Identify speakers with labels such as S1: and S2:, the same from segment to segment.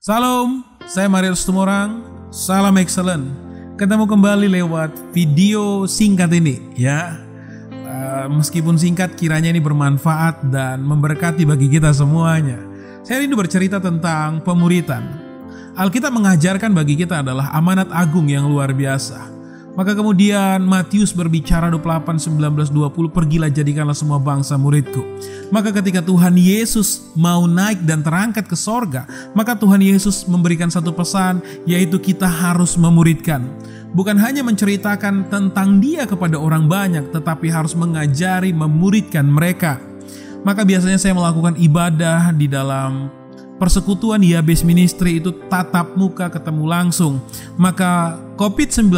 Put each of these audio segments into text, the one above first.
S1: Salam, saya Marius Tumorang. Salam excellent. Ketemu kembali lewat video singkat ini ya. Meskipun singkat, kiranya ini bermanfaat dan memberkati bagi kita semuanya. Saya ini bercerita tentang pemuritan. Alkitab mengajarkan bagi kita adalah amanat agung yang luar biasa. Maka kemudian Matius berbicara 28:19-20, pergilah jadikanlah semua bangsa muridku. Maka ketika Tuhan Yesus mau naik dan terangkat ke sorga, maka Tuhan Yesus memberikan satu pesan, yaitu kita harus memuridkan. Bukan hanya menceritakan tentang Dia kepada orang banyak, tetapi harus mengajari, memuridkan mereka. Maka biasanya saya melakukan ibadah di dalam persekutuan YBS Ministry itu tatap muka, ketemu langsung. Maka COVID-19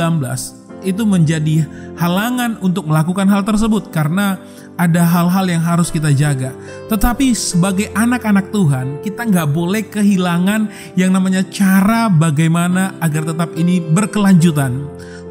S1: itu menjadi halangan untuk melakukan hal tersebut karena ada hal-hal yang harus kita jaga. Tetapi sebagai anak-anak Tuhan, kita nggak boleh kehilangan yang namanya cara bagaimana agar tetap ini berkelanjutan.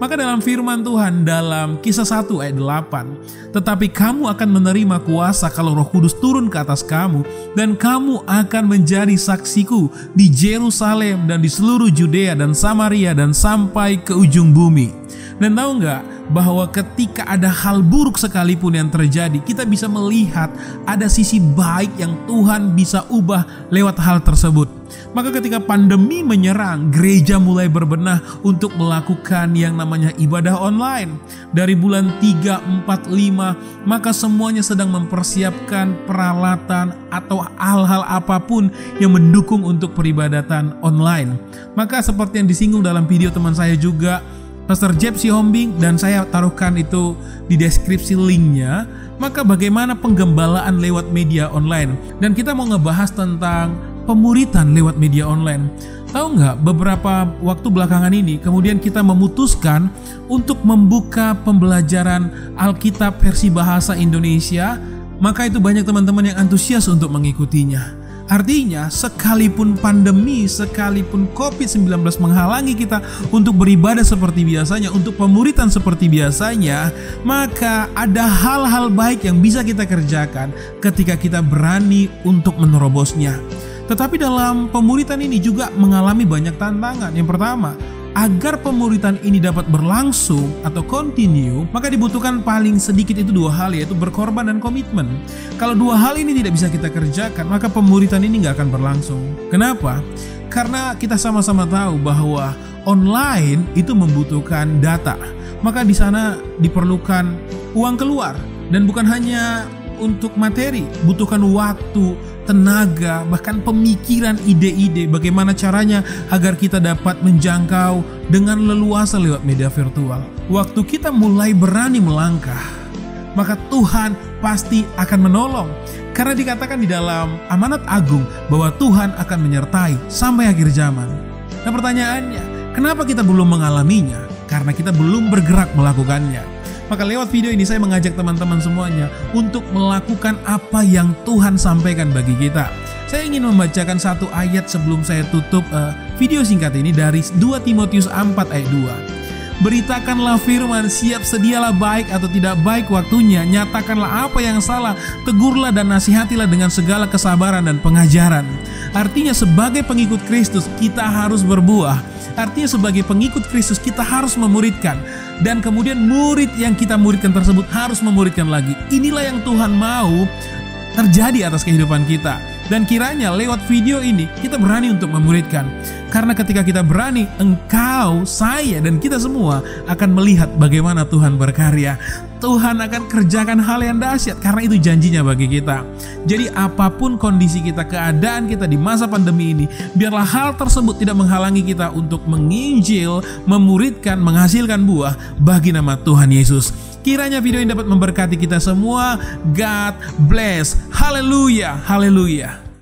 S1: Maka dalam firman Tuhan dalam Kisah 1 ayat 8, tetapi kamu akan menerima kuasa kalau Roh Kudus turun ke atas kamu, dan kamu akan menjadi saksiku di Yerusalem dan di seluruh Judea dan Samaria dan sampai ke ujung bumi. Dan tahu nggak bahwa ketika ada hal buruk sekalipun yang terjadi, kita bisa melihat ada sisi baik yang Tuhan bisa ubah lewat hal tersebut. Maka ketika pandemi menyerang, gereja mulai berbenah untuk melakukan yang namanya ibadah online. Dari bulan 3, 4, 5, maka semuanya sedang mempersiapkan peralatan atau hal-hal apapun yang mendukung untuk peribadatan online. Maka seperti yang disinggung dalam video teman saya juga, Pastor Jeb Sihombing, dan saya taruhkan itu di deskripsi linknya. Maka bagaimana penggembalaan lewat media online. Dan kita mau ngebahas tentang pemuritan lewat media online. Tahu nggak, beberapa waktu belakangan ini kemudian kita memutuskan untuk membuka pembelajaran Alkitab versi bahasa Indonesia. Maka itu banyak teman-teman yang antusias untuk mengikutinya. Artinya sekalipun pandemi, sekalipun COVID-19 menghalangi kita untuk beribadah seperti biasanya, untuk pemuritan seperti biasanya, maka ada hal-hal baik yang bisa kita kerjakan ketika kita berani untuk menerobosnya. Tetapi dalam pemuritan ini juga mengalami banyak tantangan. Yang pertama, agar pemuritan ini dapat berlangsung atau continue, maka dibutuhkan paling sedikit itu dua hal, yaitu berkorban dan komitmen. Kalau dua hal ini tidak bisa kita kerjakan, maka pemuritan ini nggak akan berlangsung. Kenapa? Karena kita sama-sama tahu bahwa online itu membutuhkan data. Maka di sana diperlukan uang keluar, dan bukan hanya untuk materi, butuhkan waktu, tenaga, bahkan pemikiran, ide-ide bagaimana caranya agar kita dapat menjangkau dengan leluasa lewat media virtual. Waktu kita mulai berani melangkah, maka Tuhan pasti akan menolong. Karena dikatakan di dalam amanat agung bahwa Tuhan akan menyertai sampai akhir zaman. Nah pertanyaannya, kenapa kita belum mengalaminya? Karena kita belum bergerak melakukannya. Maka lewat video ini saya mengajak teman-teman semuanya untuk melakukan apa yang Tuhan sampaikan bagi kita. Saya ingin membacakan satu ayat sebelum saya tutup video singkat ini dari 2 Timotius 4 ayat 2. Beritakanlah firman, siap sedialah baik atau tidak baik waktunya, nyatakanlah apa yang salah, tegurlah dan nasihatilah dengan segala kesabaran dan pengajaran. Artinya sebagai pengikut Kristus kita harus berbuah. Artinya sebagai pengikut Kristus kita harus memuridkan. Dan kemudian murid yang kita muridkan tersebut harus memuridkan lagi. Inilah yang Tuhan mau terjadi atas kehidupan kita. Dan kiranya lewat video ini kita berani untuk memuridkan. Karena ketika kita berani, engkau, saya, dan kita semua akan melihat bagaimana Tuhan berkarya. Tuhan akan kerjakan hal yang dahsyat karena itu janjinya bagi kita. Jadi apapun kondisi kita, keadaan kita di masa pandemi ini, biarlah hal tersebut tidak menghalangi kita untuk menginjil, memuridkan, menghasilkan buah bagi nama Tuhan Yesus. Kiranya video ini dapat memberkati kita semua. God bless. Haleluya, haleluya.